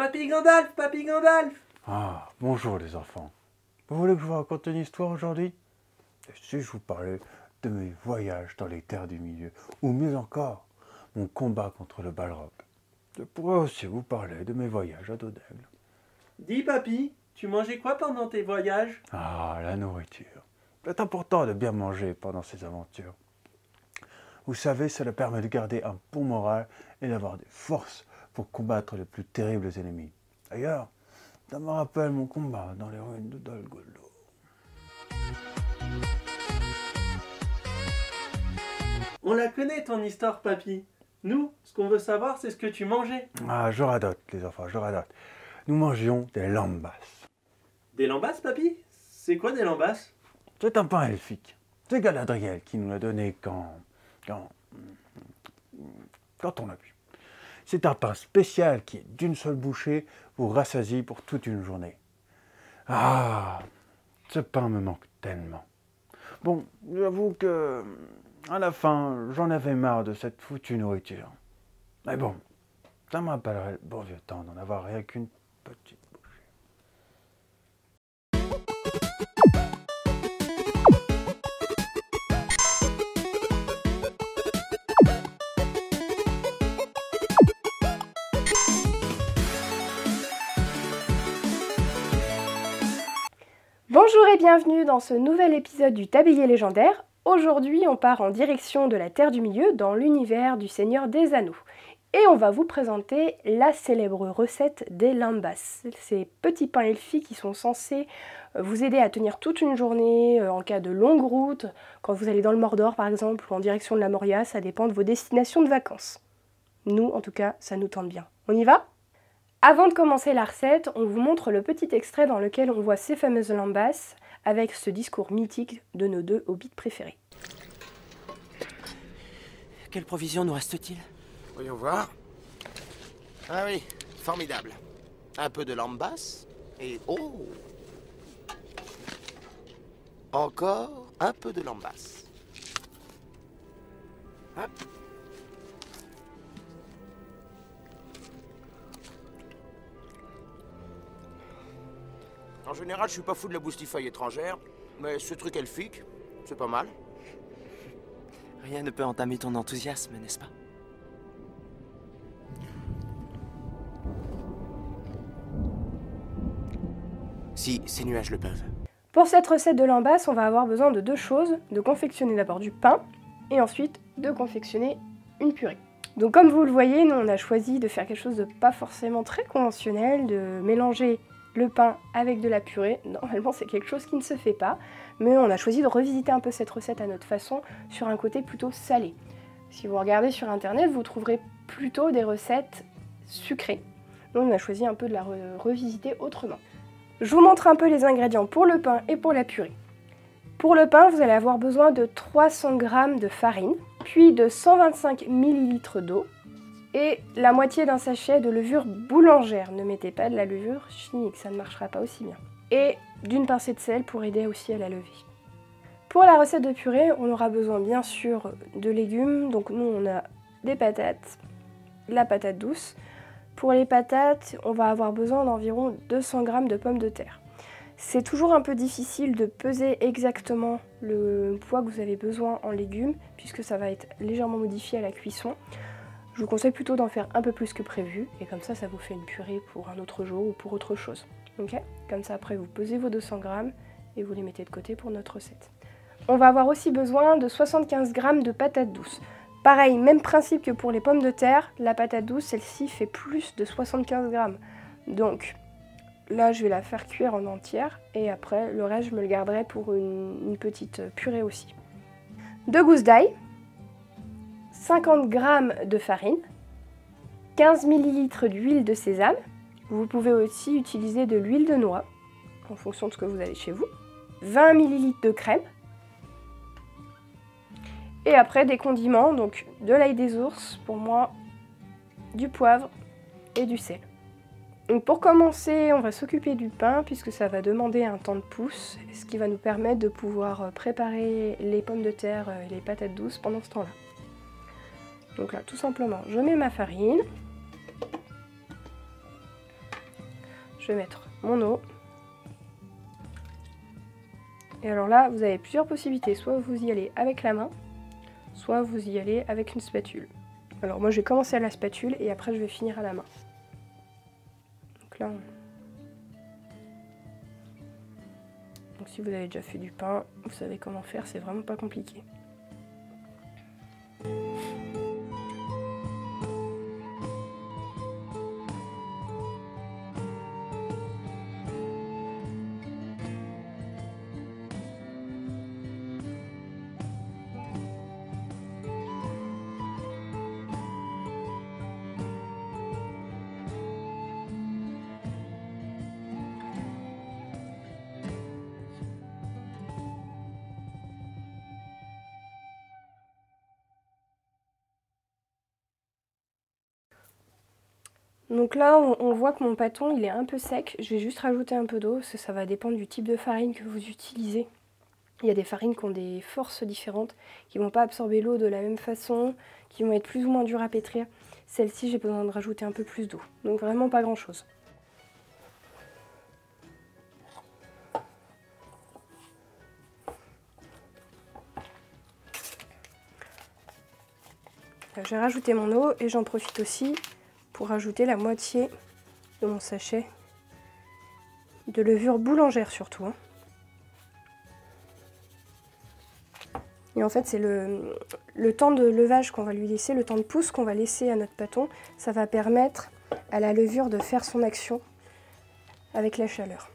Papy Gandalf, Papy Gandalf! Ah, bonjour les enfants. Vous voulez que je vous raconte une histoire aujourd'hui? Et si je vous parlais de mes voyages dans les terres du milieu, ou mieux encore, mon combat contre le Balrog. Je pourrais aussi vous parler de mes voyages à dos d'aigle. Dis papy, tu mangeais quoi pendant tes voyages? Ah, la nourriture. C'est important de bien manger pendant ces aventures. Vous savez, cela permet de garder un bon moral et d'avoir des forces pour combattre les plus terribles ennemis. D'ailleurs, ça me rappelle mon combat dans les ruines de Dol Guldur. On la connaît ton histoire papy. Nous, ce qu'on veut savoir, c'est ce que tu mangeais. Ah, je radote les enfants, je radote. Nous mangions des lambas. Des lambas papy? C'est quoi des lambas? C'est un pain elfique. C'est Galadriel qui nous l'a donné quand on a pu. C'est un pain spécial qui, d'une seule bouchée, vous rassasie pour toute une journée. Ah, ce pain me manque tellement. Bon, j'avoue que, à la fin, j'en avais marre de cette foutue nourriture. Mais bon, ça me rappellerait le bon vieux temps d'en avoir rien qu'une petite bouchée. Bonjour et bienvenue dans ce nouvel épisode du Tablier légendaire. Aujourd'hui, on part en direction de la Terre du Milieu dans l'univers du Seigneur des Anneaux. Et on va vous présenter la célèbre recette des lambas. Ces petits pains elfiques qui sont censés vous aider à tenir toute une journée en cas de longue route, quand vous allez dans le Mordor par exemple, ou en direction de la Moria, ça dépend de vos destinations de vacances. Nous, en tout cas, ça nous tente bien. On y va ? Avant de commencer la recette, on vous montre le petit extrait dans lequel on voit ces fameuses lambas avec ce discours mythique de nos deux hobbits préférés. Quelle provision nous reste-t-il? Voyons voir. Ah oui, formidable. Un peu de lambas et... oh! Encore un peu de lambas. Hop. En général, je suis pas fou de la boustifeuille étrangère, mais ce truc elfique, c'est pas mal. Rien ne peut entamer ton enthousiasme, n'est-ce pas? Si, ces nuages le peuvent. Pour cette recette de lambas, on va avoir besoin de deux choses, de confectionner d'abord du pain et ensuite de confectionner une purée. Donc comme vous le voyez, nous on a choisi de faire quelque chose de pas forcément très conventionnel, de mélanger le pain avec de la purée. Normalement c'est quelque chose qui ne se fait pas, mais on a choisi de revisiter un peu cette recette à notre façon sur un côté plutôt salé. Si vous regardez sur internet, vous trouverez plutôt des recettes sucrées. Nous on a choisi un peu de la revisiter autrement. Je vous montre un peu les ingrédients pour le pain et pour la purée. Pour le pain, vous allez avoir besoin de 300 g de farine, puis de 125 ml d'eau et la moitié d'un sachet de levure boulangère. Ne mettez pas de la levure chimique, ça ne marchera pas aussi bien. Et d'une pincée de sel pour aider aussi à la lever. Pour la recette de purée, on aura besoin bien sûr de légumes. Donc nous, on a des patates, la patate douce. Pour les patates, on va avoir besoin d'environ 200 g de pommes de terre. C'est toujours un peu difficile de peser exactement le poids que vous avez besoin en légumes, puisque ça va être légèrement modifié à la cuisson. Je vous conseille plutôt d'en faire un peu plus que prévu, et comme ça vous fait une purée pour un autre jour ou pour autre chose. Ok ? Comme ça après vous pesez vos 200 g et vous les mettez de côté pour notre recette. On va avoir aussi besoin de 75 g de patates douces. Pareil, même principe que pour les pommes de terre, la patate douce, celle-ci fait plus de 75 g. Donc là, je vais la faire cuire en entière et après, le reste, je me le garderai pour une petite purée aussi. 2 gousses d'ail, 50 g de farine, 15 ml d'huile de sésame. Vous pouvez aussi utiliser de l'huile de noix, en fonction de ce que vous avez chez vous. 20 ml de crème. Et après des condiments, donc de l'ail des ours pour moi, du poivre et du sel. Donc pour commencer, on va s'occuper du pain puisque ça va demander un temps de pousse, ce qui va nous permettre de pouvoir préparer les pommes de terre et les patates douces pendant ce temps-là. Donc là, tout simplement, je mets ma farine. je vais mettre mon eau. Et alors là, vous avez plusieurs possibilités. Soit vous y allez avec la main, soit vous y allez avec une spatule. Alors moi, je vais commencer à la spatule et après, je vais finir à la main. Donc là, donc si vous avez déjà fait du pain, vous savez comment faire, c'est vraiment pas compliqué. Donc là, on voit que mon pâton, il est un peu sec. Je vais juste rajouter un peu d'eau, parce que ça va dépendre du type de farine que vous utilisez. Il y a des farines qui ont des forces différentes, qui ne vont pas absorber l'eau de la même façon, qui vont être plus ou moins dures à pétrir. Celle-ci, j'ai besoin de rajouter un peu plus d'eau. Donc vraiment pas grand-chose. J'ai rajouté mon eau et j'en profite aussi pour rajouter la moitié de mon sachet de levure boulangère surtout. Et en fait, c'est le temps de levage qu'on va lui laisser, le temps de pousse qu'on va laisser à notre pâton. Ça va permettre à la levure de faire son action avec la chaleur.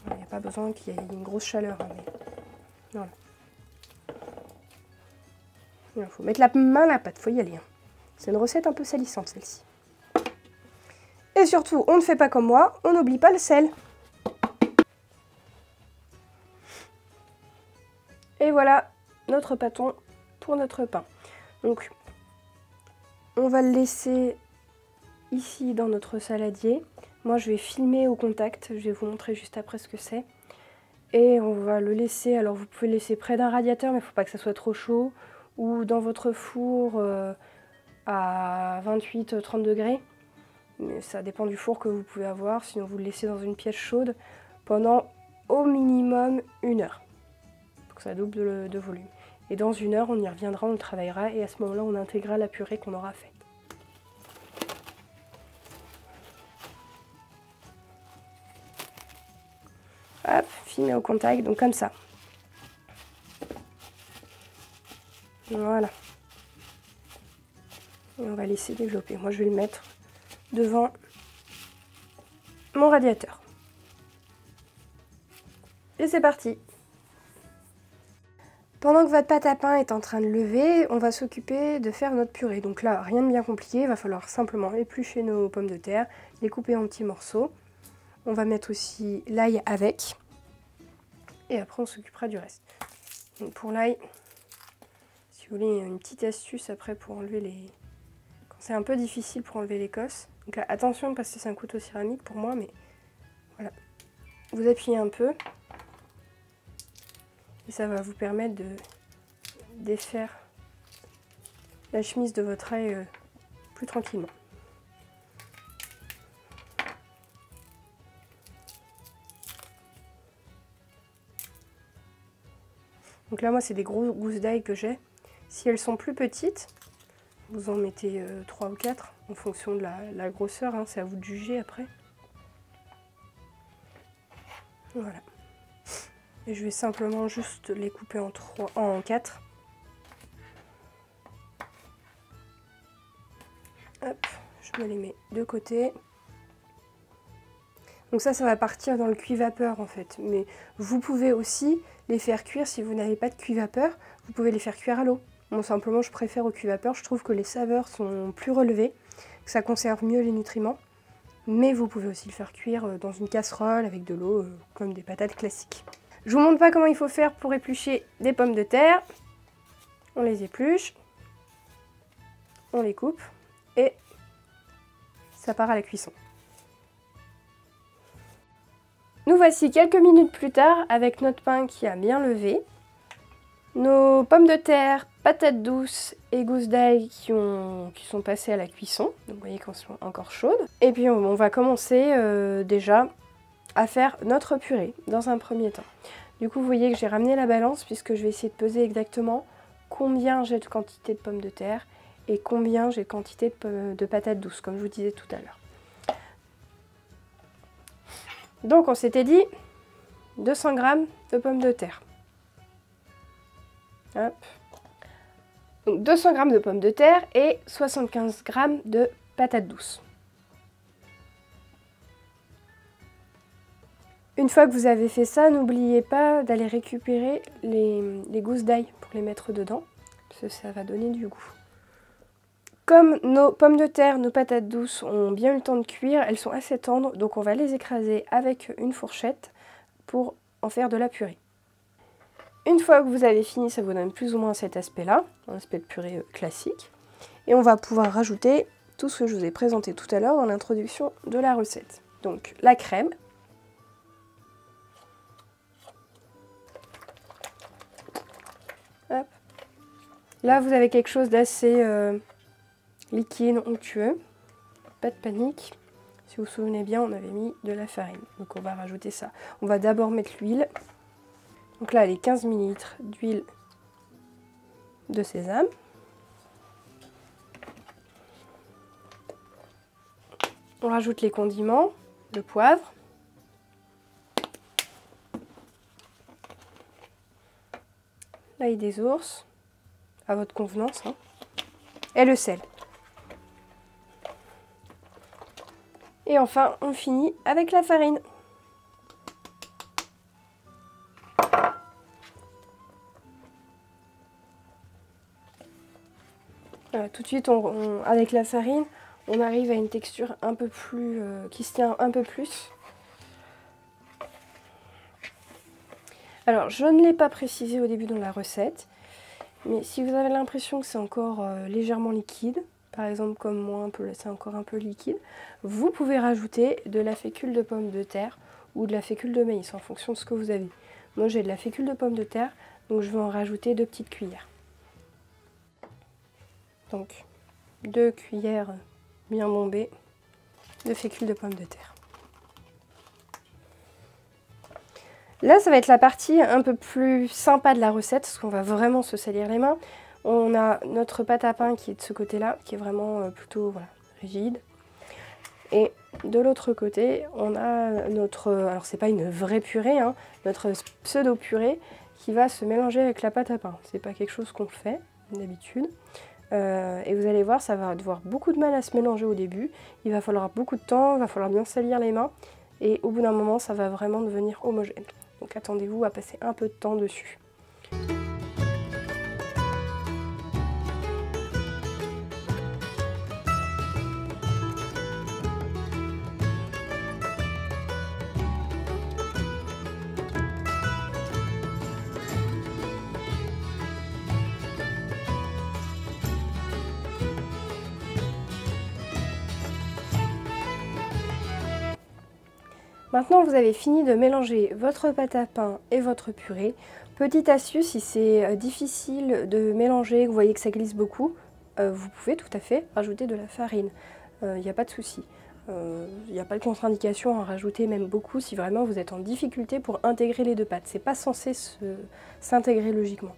Il n'y a pas besoin qu'il y ait une grosse chaleur. Mais voilà. Il faut mettre la main à la pâte, il faut y aller. C'est une recette un peu salissante celle-ci. Et surtout, on ne fait pas comme moi, on n'oublie pas le sel. Et voilà notre pâton pour notre pain. Donc, on va le laisser ici dans notre saladier. Moi, je vais filmer au contact, je vais vous montrer juste après ce que c'est. Et on va le laisser, alors vous pouvez le laisser près d'un radiateur, mais il ne faut pas que ça soit trop chaud. Ou dans votre four à 28-30 degrés. Mais ça dépend du four que vous pouvez avoir. Sinon vous le laissez dans une pièce chaude pendant au minimum 1 heure. Pour que ça double de volume. Et dans 1 heure, on y reviendra, on le travaillera. Et à ce moment-là, on intégrera la purée qu'on aura faite. Hop, filmer au contact, donc comme ça. Voilà. Et on va laisser développer. Moi, je vais le mettre devant mon radiateur. Et c'est parti. Pendant que votre pâte à pain est en train de lever, on va s'occuper de faire notre purée. Donc là, rien de bien compliqué. Il va falloir simplement éplucher nos pommes de terre, les couper en petits morceaux. On va mettre aussi l'ail avec. Et après, on s'occupera du reste. Donc pour l'ail... Si vous voulez une petite astuce après pour enlever les... Quand c'est un peu difficile pour enlever l'écosse. Donc là, attention parce que c'est un couteau céramique pour moi, mais voilà. Vous appuyez un peu. Et ça va vous permettre de défaire la chemise de votre ail plus tranquillement. Donc là, moi, c'est des grosses gousses d'ail que j'ai. Si elles sont plus petites, vous en mettez 3 ou 4 en fonction de la grosseur, hein, c'est à vous de juger après. Voilà. Et je vais simplement juste les couper en 4. Hop, je me les mets de côté. Donc ça va partir dans le cuit-vapeur en fait. Mais vous pouvez aussi les faire cuire si vous n'avez pas de cuit-vapeur. Vous pouvez les faire cuire à l'eau. Bon, simplement, je préfère au cuit-vapeur. Je trouve que les saveurs sont plus relevées, que ça conserve mieux les nutriments. Mais vous pouvez aussi le faire cuire dans une casserole avec de l'eau, comme des patates classiques. Je vous montre pas comment il faut faire pour éplucher des pommes de terre. On les épluche, on les coupe et ça part à la cuisson. Nous voici quelques minutes plus tard avec notre pain qui a bien levé. Nos pommes de terre patates douces et gousses d'ail qui sont passées à la cuisson. Donc vous voyez qu'elles sont encore chaudes. Et puis on va commencer déjà à faire notre purée dans un premier temps. Du coup vous voyez que j'ai ramené la balance puisque je vais essayer de peser exactement combien j'ai de quantité de pommes de terre et combien j'ai de quantité de patates douces, comme je vous disais tout à l'heure. Donc on s'était dit 200 g de pommes de terre. Hop. Donc 200 g de pommes de terre et 75 g de patates douces. Une fois que vous avez fait ça, n'oubliez pas d'aller récupérer les gousses d'ail pour les mettre dedans, parce que ça va donner du goût. Comme nos pommes de terre, nos patates douces ont bien eu le temps de cuire, elles sont assez tendres, donc on va les écraser avec une fourchette pour en faire de la purée. Une fois que vous avez fini, ça vous donne plus ou moins cet aspect-là, un aspect de purée classique. Et on va pouvoir rajouter tout ce que je vous ai présenté tout à l'heure dans l'introduction de la recette. Donc la crème. Hop. Là, vous avez quelque chose d'assez liquide, onctueux. Pas de panique. Si vous vous souvenez bien, on avait mis de la farine. Donc on va rajouter ça. On va d'abord mettre l'huile. Donc là, les 15 ml d'huile de sésame. On rajoute les condiments, le poivre. L'ail des ours, à votre convenance, hein. Et le sel. Et enfin, on finit avec la farine. Voilà, tout de suite, avec la farine, on arrive à une texture un peu plus, qui se tient un peu plus. Alors, je ne l'ai pas précisé au début dans la recette, mais si vous avez l'impression que c'est encore légèrement liquide, par exemple comme moi, c'est encore un peu liquide, vous pouvez rajouter de la fécule de pomme de terre ou de la fécule de maïs en fonction de ce que vous avez. Moi, j'ai de la fécule de pomme de terre, donc je vais en rajouter 2 petites cuillères. Donc, 2 cuillères bien bombées de fécule de pomme de terre. Là, ça va être la partie un peu plus sympa de la recette, parce qu'on va vraiment se salir les mains. On a notre pâte à pain qui est de ce côté-là, qui est vraiment plutôt voilà, rigide. Et de l'autre côté, on a notre, alors c'est pas une vraie purée, hein, notre pseudo-purée qui va se mélanger avec la pâte à pain. C'est pas quelque chose qu'on fait d'habitude. Et vous allez voir, ça va avoir beaucoup de mal à se mélanger au début. Il va falloir beaucoup de temps, il va falloir bien salir les mains. Et au bout d'un moment, ça va vraiment devenir homogène. Donc attendez-vous à passer un peu de temps dessus. Maintenant, vous avez fini de mélanger votre pâte à pain et votre purée. Petite astuce, si c'est difficile de mélanger, que vous voyez que ça glisse beaucoup, vous pouvez tout à fait rajouter de la farine. Il n'y a pas de souci. Il n'y a pas de contre-indication à rajouter même beaucoup si vraiment vous êtes en difficulté pour intégrer les deux pâtes. C'est pas censé s'intégrer logiquement.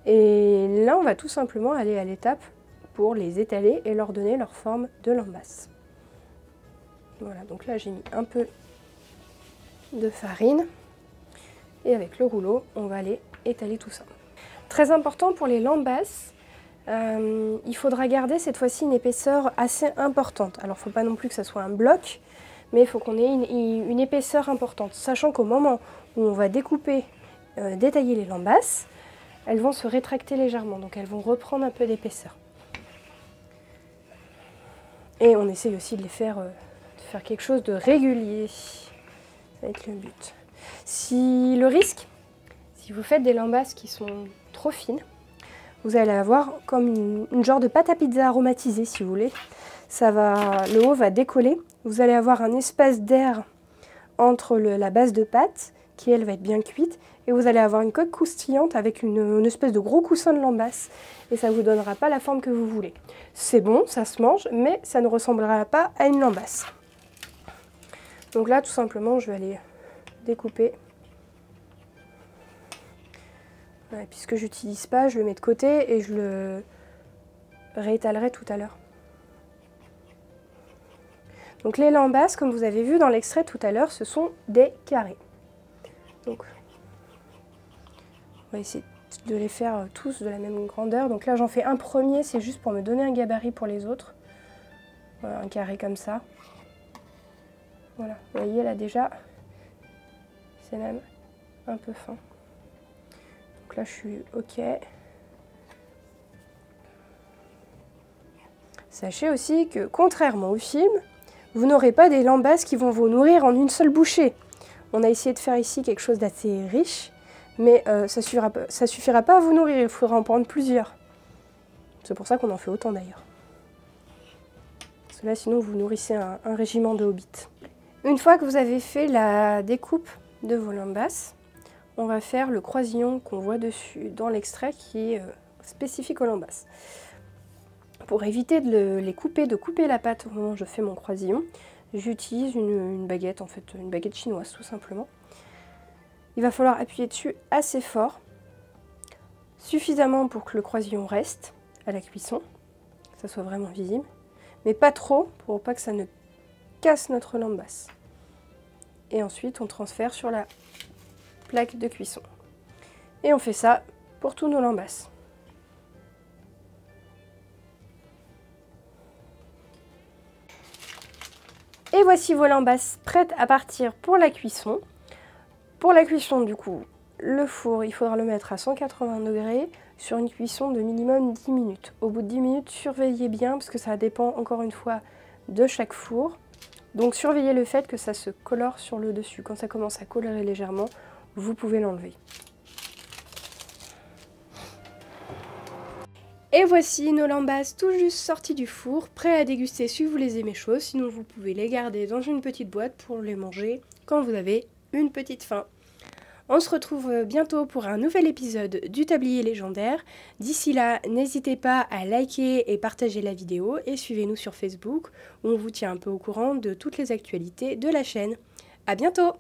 Et là, on va tout simplement aller à l'étape pour les étaler et leur donner leur forme de lambasse. Voilà, donc là j'ai mis un peu de farine et avec le rouleau on va aller étaler tout ça. Très important pour les lambasses, il faudra garder cette fois-ci une épaisseur assez importante. Alors il ne faut pas non plus que ça soit un bloc, mais il faut qu'on ait une épaisseur importante, sachant qu'au moment où on va découper, détailler les lambasses, elles vont se rétracter légèrement, donc elles vont reprendre un peu d'épaisseur. Et on essaye aussi de faire quelque chose de régulier. Ça va être le but. Si vous faites des lambasses qui sont trop fines, vous allez avoir comme une genre de pâte à pizza aromatisée si vous voulez. Le haut va décoller. Vous allez avoir un espace d'air entre la base de pâte qui elle va être bien cuite. Et vous allez avoir une coque croustillante avec une espèce de gros coussin de lambasse. Et ça ne vous donnera pas la forme que vous voulez. C'est bon, ça se mange, mais ça ne ressemblera pas à une lambasse. Donc là, tout simplement, je vais aller découper. Ouais, puisque j'utilise pas, je le mets de côté et je le réétalerai tout à l'heure. Donc les lambasses, comme vous avez vu dans l'extrait tout à l'heure, ce sont des carrés. Donc on va essayer de les faire tous de la même grandeur. Donc là j'en fais un premier, c'est juste pour me donner un gabarit pour les autres. Voilà, un carré comme ça. Voilà, vous voyez là déjà, c'est même un peu fin. Donc là je suis OK. Sachez aussi que contrairement au film, vous n'aurez pas des lambasses qui vont vous nourrir en une seule bouchée. On a essayé de faire ici quelque chose d'assez riche, mais ça suffira pas à vous nourrir, il faudra en prendre plusieurs. C'est pour ça qu'on en fait autant d'ailleurs. Parce que là sinon vous nourrissez un régiment de hobbits. Une fois que vous avez fait la découpe de vos lambasses, on va faire le croisillon qu'on voit dessus dans l'extrait qui est spécifique aux lambasses. Pour éviter de les couper, de couper la pâte au moment où je fais mon croisillon, j'utilise une baguette, en fait une baguette chinoise tout simplement. Il va falloir appuyer dessus assez fort, suffisamment pour que le croisillon reste à la cuisson, que ça soit vraiment visible, mais pas trop pour pas que ça ne casse notre lambasse. Et ensuite on transfère sur la plaque de cuisson. Et on fait ça pour tous nos lambasses. Et voici vos lambasses prêtes à partir pour la cuisson. Pour la cuisson, du coup, le four, il faudra le mettre à 180 degrés sur une cuisson de minimum 10 minutes. Au bout de 10 minutes, surveillez bien, parce que ça dépend encore une fois de chaque four. Donc surveillez le fait que ça se colore sur le dessus. Quand ça commence à colorer légèrement, vous pouvez l'enlever. Et voici nos lambasses tout juste sorties du four, prêts à déguster si vous les aimez chauds. Sinon vous pouvez les garder dans une petite boîte pour les manger quand vous avez une petite faim. On se retrouve bientôt pour un nouvel épisode du Tablier légendaire. D'ici là, n'hésitez pas à liker et partager la vidéo et suivez-nous sur Facebook où on vous tient un peu au courant de toutes les actualités de la chaîne. À bientôt!